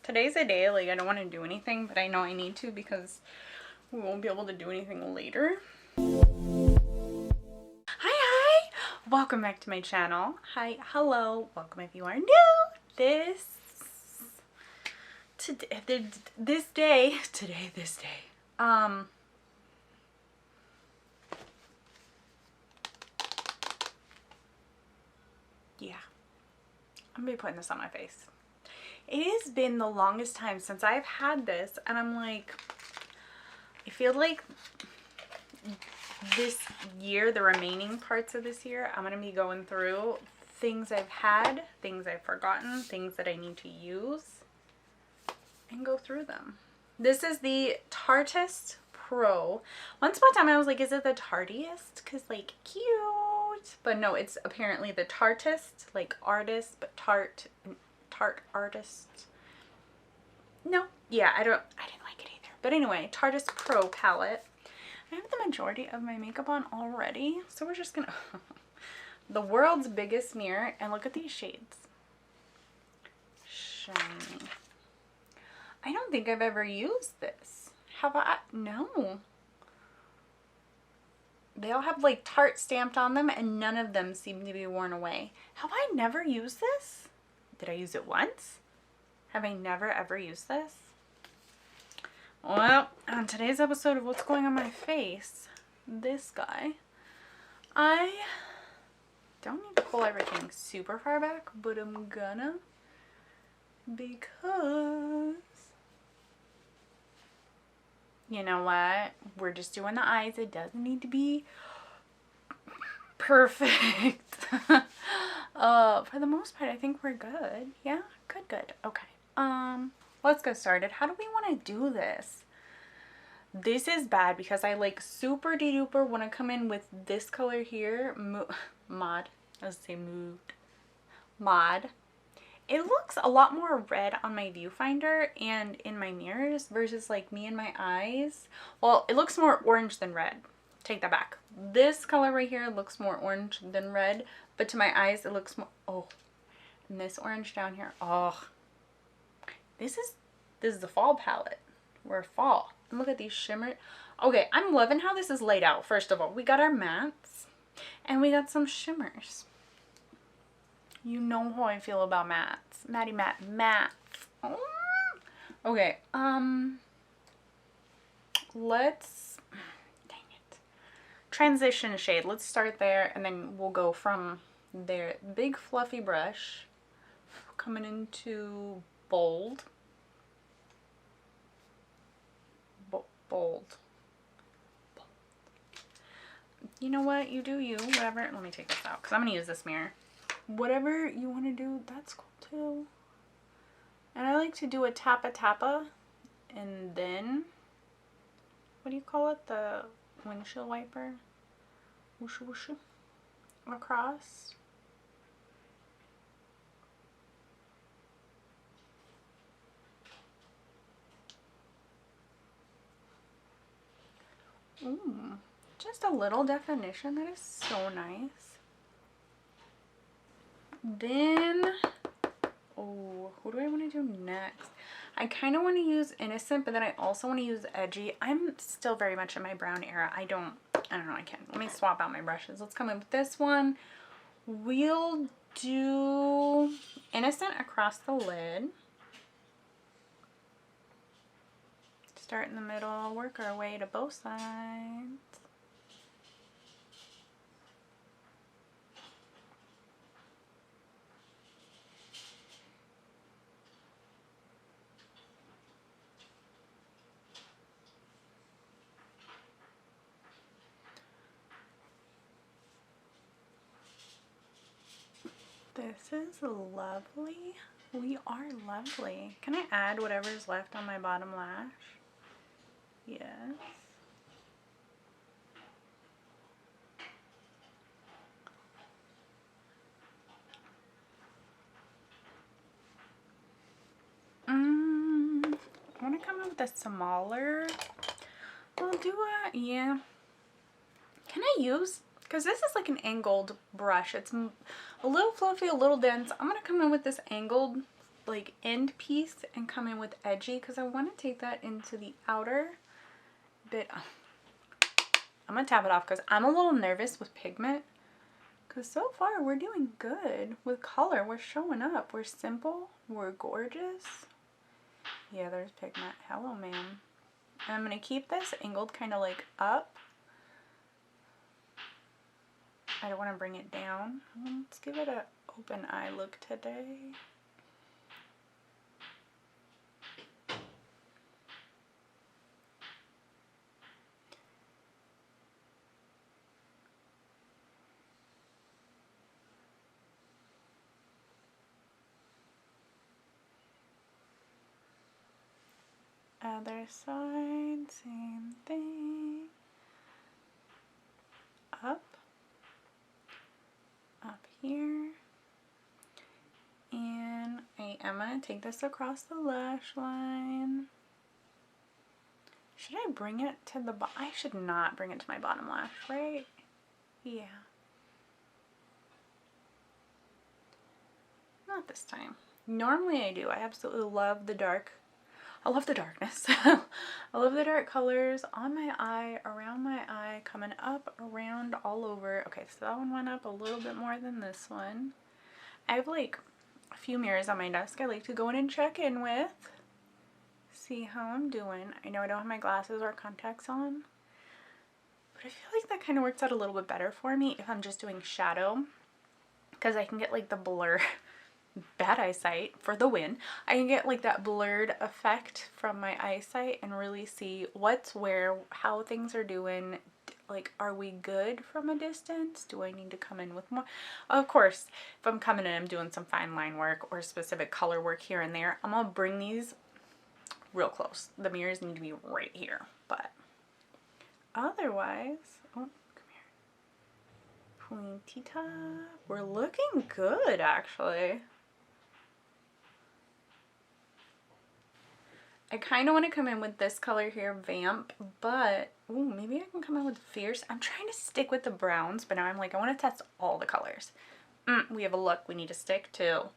Today's a day, like, I don't want to do anything, but I know I need to because we won't be able to do anything later. Hi! Welcome back to my channel. Hi, hello, welcome if you are new. This day, yeah, I'm gonna be putting this on my face. It has been the longest time since I've had this, and I'm like, I feel like this year, the remaining parts of this year, I'm gonna be going through things I've had, things I've forgotten, things that I need to use, and go through them. This is the Tarteist Pro. Once upon a time I was like, is it the Tarteist? Because, like, cute. But no, it's apparently the Tarteist, like artist, but tart artist. No, yeah, I didn't like it either. But anyway, Tarteist Pro palette. I have the majority of my makeup on already, so we're just gonna the world's biggest mirror, and look at these shades. Shiny. I don't think I've ever used this. Have I? No. They all have like Tarte stamped on them, and none of them seem to be worn away. Have I never used this? Did I use it once? Have I never ever used this? Well, on today's episode of What's Going on My Face, this guy, I don't need to pull everything super far back, but I'm gonna, because you know what? We're just doing the eyes. It doesn't need to be perfect. For the most part, I think we're good. Yeah, good. Okay. Let's get started. How do we want to do this? This is bad because I like super duper want to come in with this color here, mod. Let's say mod. It looks a lot more red on my viewfinder and in my mirrors versus like me and my eyes. Well, it looks more orange than red. Take that back. This color right here looks more orange than red, but to my eyes it looks more, oh, and this orange down here, oh. This is the fall palette. We're fall. And look at these shimmer. Okay, I'm loving how this is laid out. First of all, we got our mattes and we got some shimmers. You know how I feel about mattes. Matte. Oh. Okay, let's, dang it. Transition shade. Let's start there and then we'll go from there. Big fluffy brush coming into bold. Bold. You know what? You do you. Whatever. Let me take this out because I'm going to use this mirror. Whatever you want to do, that's cool too. And I like to do a tappa and then, what do you call it? The windshield wiper? Whoosha whoosha. Across. Ooh, just a little definition. That is so nice. Then, oh, who do I want to do next? I kind of want to use Innocent, but then I also want to use Edgy. I'm still very much in my brown era. I don't know. I can't. Let me swap out my brushes. Let's come in with this one. We'll do Innocent across the lid. Start in the middle, work our way to both sides. This is lovely. We are lovely. Can I add whatever's left on my bottom lash? Yes. I want to come up with a smaller. We'll do a, yeah. Can I use, because this is like an angled brush. It's a little fluffy, a little dense. I'm going to come in with this angled like end piece and come in with edgy because I want to take that into the outer bit. I'm gonna tap it off because I'm a little nervous with pigment, because so far we're doing good with color. We're showing up. We're simple. We're gorgeous. Yeah, there's pigment. Hello, ma'am. And I'm gonna keep this angled kind of like up. I don't want to bring it down. Let's give it an open eye look today. Other side, same thing. Up here. And I am going to take this across the lash line. Should I bring it to the bottom? I should not bring it to my bottom lash, right? Yeah. Not this time. Normally I do. I absolutely love the dark. I love the darkness. I love the dark colors on my eye, around my eye, coming up, around, all over. Okay, so that one went up a little bit more than this one. I have like a few mirrors on my desk I like to go in and check in with. See how I'm doing. I know I don't have my glasses or contacts on, but I feel like that kind of works out a little bit better for me if I'm just doing shadow, because I can get like the blur. Bad eyesight for the win. I can get like that blurred effect from my eyesight and really see what's where, how things are doing. Like, are we good from a distance? Do I need to come in with more? Of course, if I'm coming in, I'm doing some fine line work or specific color work here and there, I'm gonna bring these real close. The mirrors need to be right here, but otherwise, oh, come here. Pointy top. We're looking good, actually. I kind of want to come in with this color here, Vamp, but ooh, maybe I can come in with Fierce. I'm trying to stick with the browns, but now I'm like, I want to test all the colors. We have a look we need to stick to.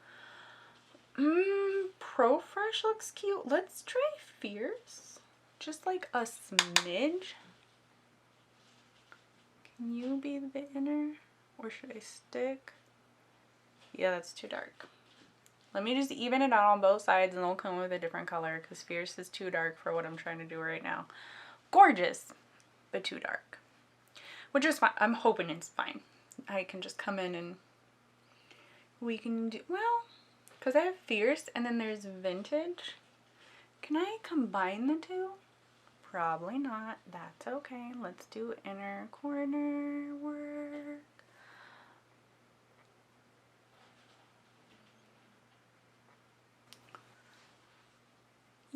Pro Fresh looks cute. Let's try Fierce. Just like a smidge. Can you be the inner? Or should I stick? Yeah, that's too dark. Let me just even it out on both sides and they'll come with a different color, because Fierce is too dark for what I'm trying to do right now. Gorgeous, but too dark. Which is fine. I'm hoping it's fine. I can just come in and we can do, well, because I have Fierce and then there's Vintage. Can I combine the two? Probably not. That's okay. Let's do inner corner work.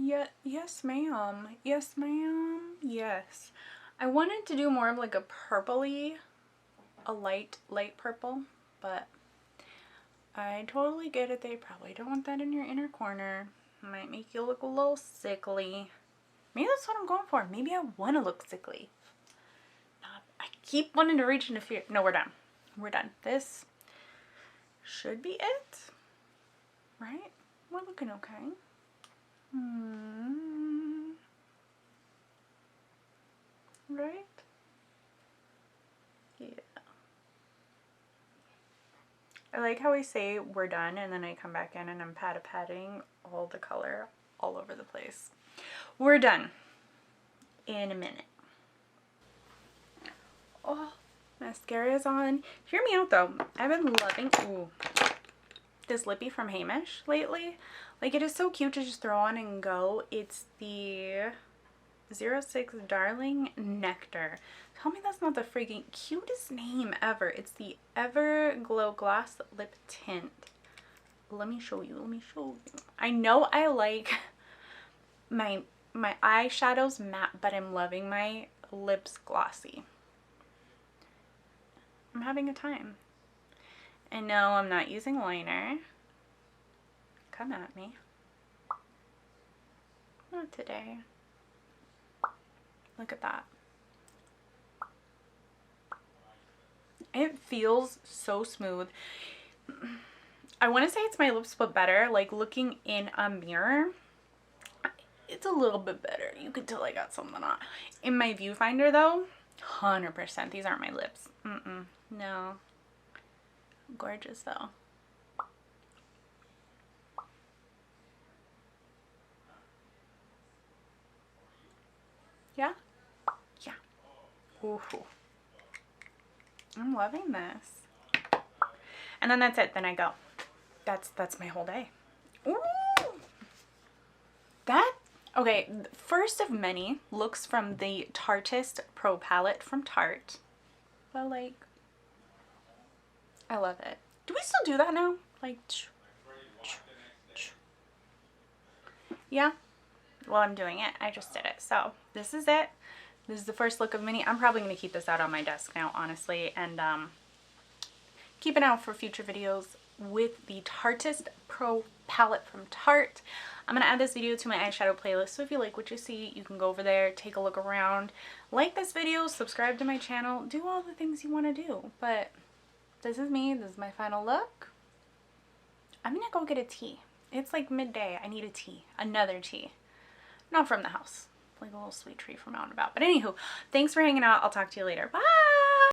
Yeah, yes ma'am. Yes ma'am. Yes. I wanted to do more of like a purpley, a light purple, but I totally get it. They probably don't want that in your inner corner. Might make you look a little sickly. Maybe that's what I'm going for. Maybe I want to look sickly. I keep wanting to reach into fear. No, we're done. We're done. This should be it. Right? We're looking okay. Right? Yeah. I like how we say we're done and then I come back in and I'm patting all the color all over the place. We're done in a minute. Oh, mascara's on. Hear me out though. I've been loving this lippy from Hamish lately. Like, it is so cute to just throw on and go. It's the 06 Darling Nectar. Tell me that's not the freaking cutest name ever. It's the Everglow Gloss Lip Tint. Let me show you. Let me show you. I know I like my eyeshadows matte, but I'm loving my lips glossy. I'm having a time. And no, I'm not using liner. Come at me. Not today. Look at that. It feels so smooth. I want to say it's my lips, but better. Like looking in a mirror, it's a little bit better. You can tell I got something on. In my viewfinder though, 100%. These aren't my lips. No. Gorgeous though. Yeah? Yeah. Ooh. I'm loving this. And then that's it. Then I go. That's my whole day. Ooh. That, okay, first of many looks from the Tarteist Pro Palette from Tarte. But like, I love it. Do we still do that now? Like, yeah. Well, I'm doing it. I just did it. So this is it. This is the first look of mini. I'm probably going to keep this out on my desk now, honestly, and keep an eye out for future videos with the Tarteist Pro Palette from Tarte. I'm going to add this video to my eyeshadow playlist, so if you like what you see, you can go over there, take a look around, like this video, subscribe to my channel, do all the things you want to do. But this is me. This is my final look. I'm going to go get a tea. It's like midday. I need a tea. Another tea. Not from the house. Like a little sweet treat from out and about. But anywho, thanks for hanging out. I'll talk to you later. Bye!